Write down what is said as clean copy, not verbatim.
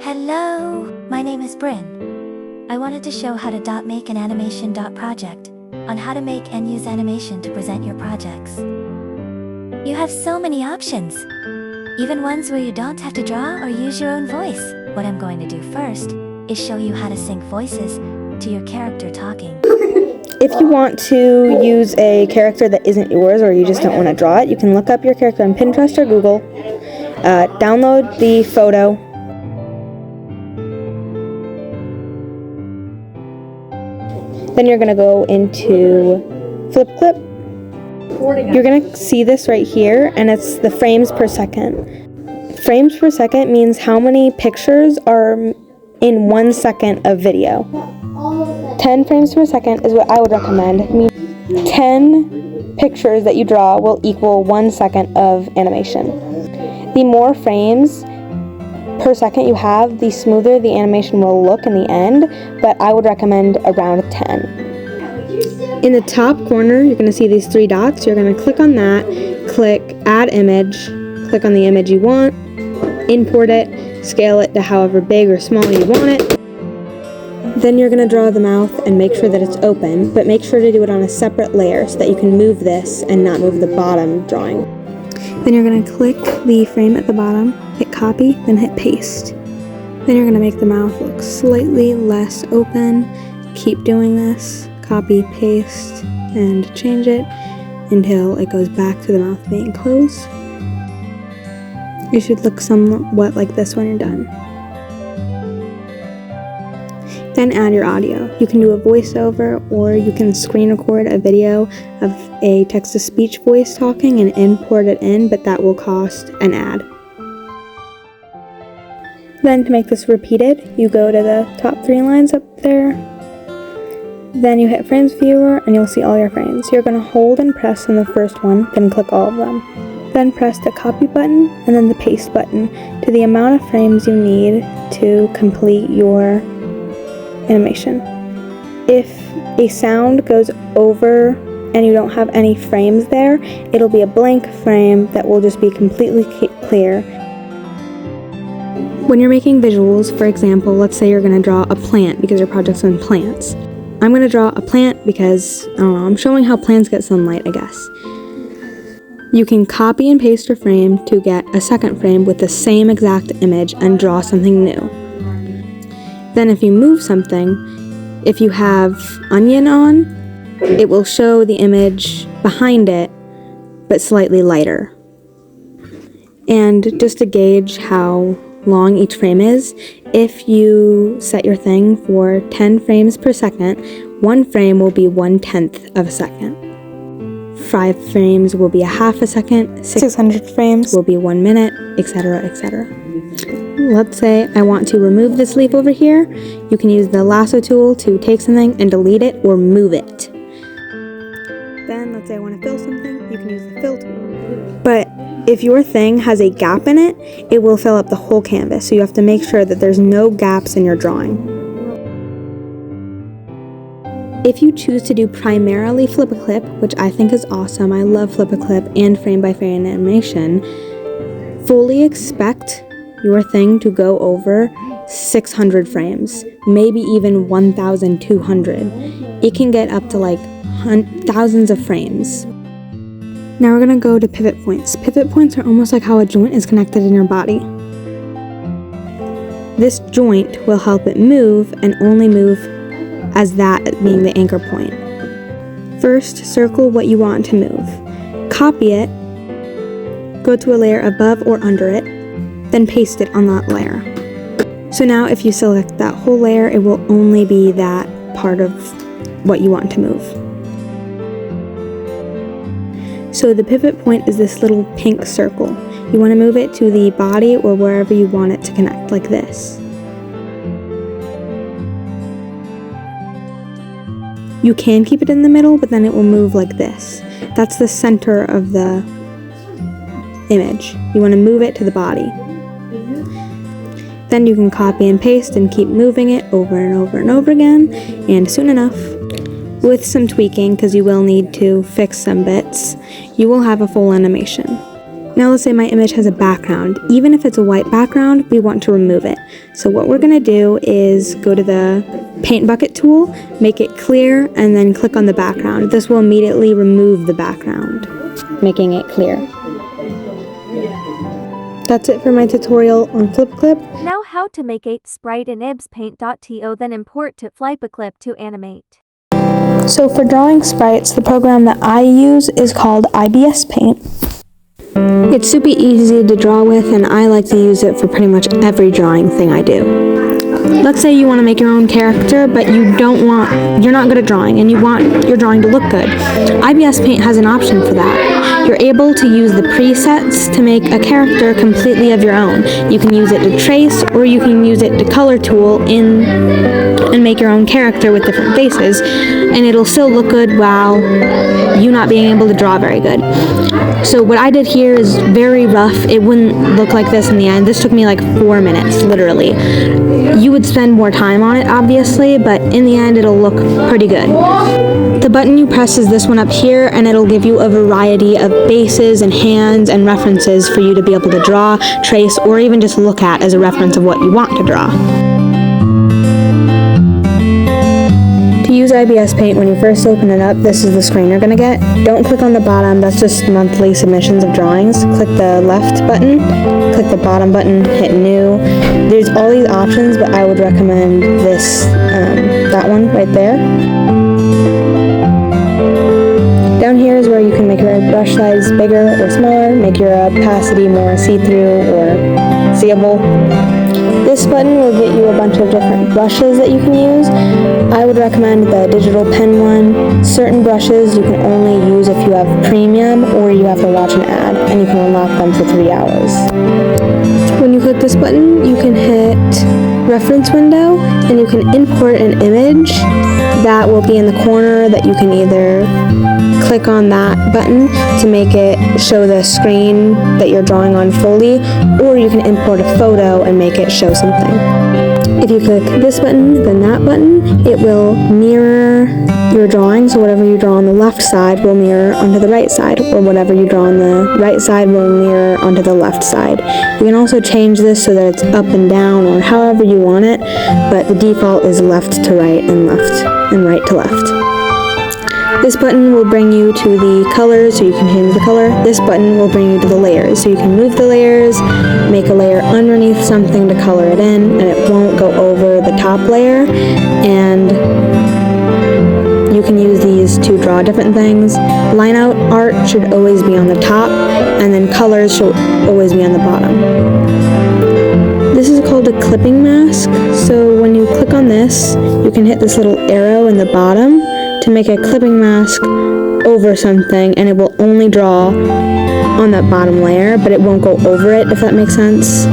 Hello, my name is Bryn. I wanted to show how to make an animation project on how to make and use animation to present your projects. You have so many options, even ones where you don't have to draw or use your own voice. What I'm going to do first is show you how to sync voices to your character talking. If you want to use a character that isn't yours or you just don't want to draw it, you can look up your character on Pinterest or Google, download the photo, then you're going to go into flipaclip. You're going to see this right here, and it's the frames per second. Frames per second means how many pictures are in 1 second of video. 10 frames per second is what I would recommend. 10 pictures that you draw will equal 1 second of animation. The more frames per second you have, the smoother the animation will look in the end, but I would recommend around 10. In the top corner, you're going to see these 3 dots. You're going to click on that, click Add Image, click on the image you want, import it, scale it to however big or small you want it. Then you're going to draw the mouth and make sure that it's open, but make sure to do it on a separate layer so that you can move this and not move the bottom drawing. Then you're going to click the frame at the bottom, hit copy, then hit paste. Then you're going to make the mouth look slightly less open. Keep doing this, copy, paste, and change it until it goes back to the mouth being closed. It should look somewhat like this when you're done. Then add your audio. You can do a voiceover, or you can screen record a video of a text-to-speech voice talking and import it in, but that will cost an ad. Then to make this repeated, you go to the top 3 lines up there. Then you hit Frames Viewer and you'll see all your frames. You're going to hold and press on the first one, then click all of them. Then press the copy button and then the paste button to the amount of frames you need to complete your animation. If a sound goes over and you don't have any frames there, it'll be a blank frame that will just be completely clear. When you're making visuals, for example, let's say you're going to draw a plant because your project's on plants. I'm going to draw a plant because, I don't know, I'm showing how plants get sunlight, I guess. You can copy and paste your frame to get a second frame with the same exact image and draw something new. Then if you move something, if you have onion on, it will show the image behind it, but slightly lighter. And just to gauge how long each frame is, if you set your thing for 10 frames per second, 1 frame will be 1/10 of a second. 5 frames will be a half a second, 600 frames will be 1 minute, etc., etc. Let's say I want to remove this leaf over here. You can use the lasso tool to take something and delete it or move it. Then let's say I want to fill something, you can use the fill tool. But if your thing has a gap in it, it will fill up the whole canvas, so you have to make sure that there's no gaps in your drawing. If you choose to do primarily flipaclip, which I think is awesome, I love flipaclip and frame-by-frame animation, fully expect your thing to go over 600 frames, maybe even 1,200. It can get up to like thousands of frames. Now we're going to go to pivot points. Pivot points are almost like how a joint is connected in your body. This joint will help it move and only move as that being the anchor point. First, circle what you want to move. Copy it, go to a layer above or under it, then paste it on that layer. So now if you select that whole layer, it will only be that part of what you want to move. So the pivot point is this little pink circle. You want to move it to the body or wherever you want it to connect, like this. You can keep it in the middle, but then it will move like this. That's the center of the image. You want to move it to the body. Then you can copy and paste and keep moving it over and over and over again, and soon enough, with some tweaking, because you will need to fix some bits, you will have a full animation. Now let's say my image has a background. Even if it's a white background, we want to remove it. So what we're gonna do is go to the paint bucket tool, make it clear, and then click on the background. This will immediately remove the background, making it clear. That's it for my tutorial on flipaclip. Now how to make a sprite in ibspaint.to, then import to flipaclip to animate. So for drawing sprites, the program that I use is called IBS Paint. It's super easy to draw with, and I like to use it for pretty much every drawing thing I do. Let's say you want to make your own character, but you're not good at drawing, and you want your drawing to look good. IBS Paint has an option for that. You're able to use the presets to make a character completely of your own. You can use it to trace, or you can use it to color tool and make your own character with different faces, and it'll still look good while you not being able to draw very good. So what I did here is very rough. It wouldn't look like this in the end. This took me like 4 minutes, literally. You would spend more time on it, obviously, but in the end, it'll look pretty good. The button you press is this one up here, and it'll give you a variety of bases and hands and references for you to be able to draw, trace, or even just look at as a reference of what you want to draw. To use IBS Paint, when you first open it up, this is the screen you're going to get. Don't click on the bottom, that's just monthly submissions of drawings. Click the left button, click the bottom button, hit new. There's all these options, but I would recommend this, that one right there. Down here is where you can make your brush size bigger or smaller, make your opacity more see-through or seeable. This button will get you a bunch of different brushes that you can use. I would recommend the digital pen one. Certain brushes you can only use if you have premium or you have to watch an ad, and you can unlock them for 3 hours. When you click this button, you can hit reference window, and you can import an image that will be in the corner that you can either click on that button to make it show the screen that you're drawing on fully, or you can import a photo and make it show something. If you click this button, then that button, it will mirror your drawing, so whatever you draw on the left side will mirror onto the right side, or whatever you draw on the right side will mirror onto the left side. You can also change this so that it's up and down, or however you want it, but the default is left to right and right to left. This button will bring you to the colors, so you can change the color. This button will bring you to the layers, so you can move the layers, make a layer underneath something to color it in, and it won't go over the top layer, and you can use these to draw different things. Line out art should always be on the top, and then colors should always be on the bottom. This is called a clipping mask, so when you click on this, you can hit this little arrow in the bottom to make a clipping mask over something, and it will only draw on that bottom layer, but it won't go over it, if that makes sense.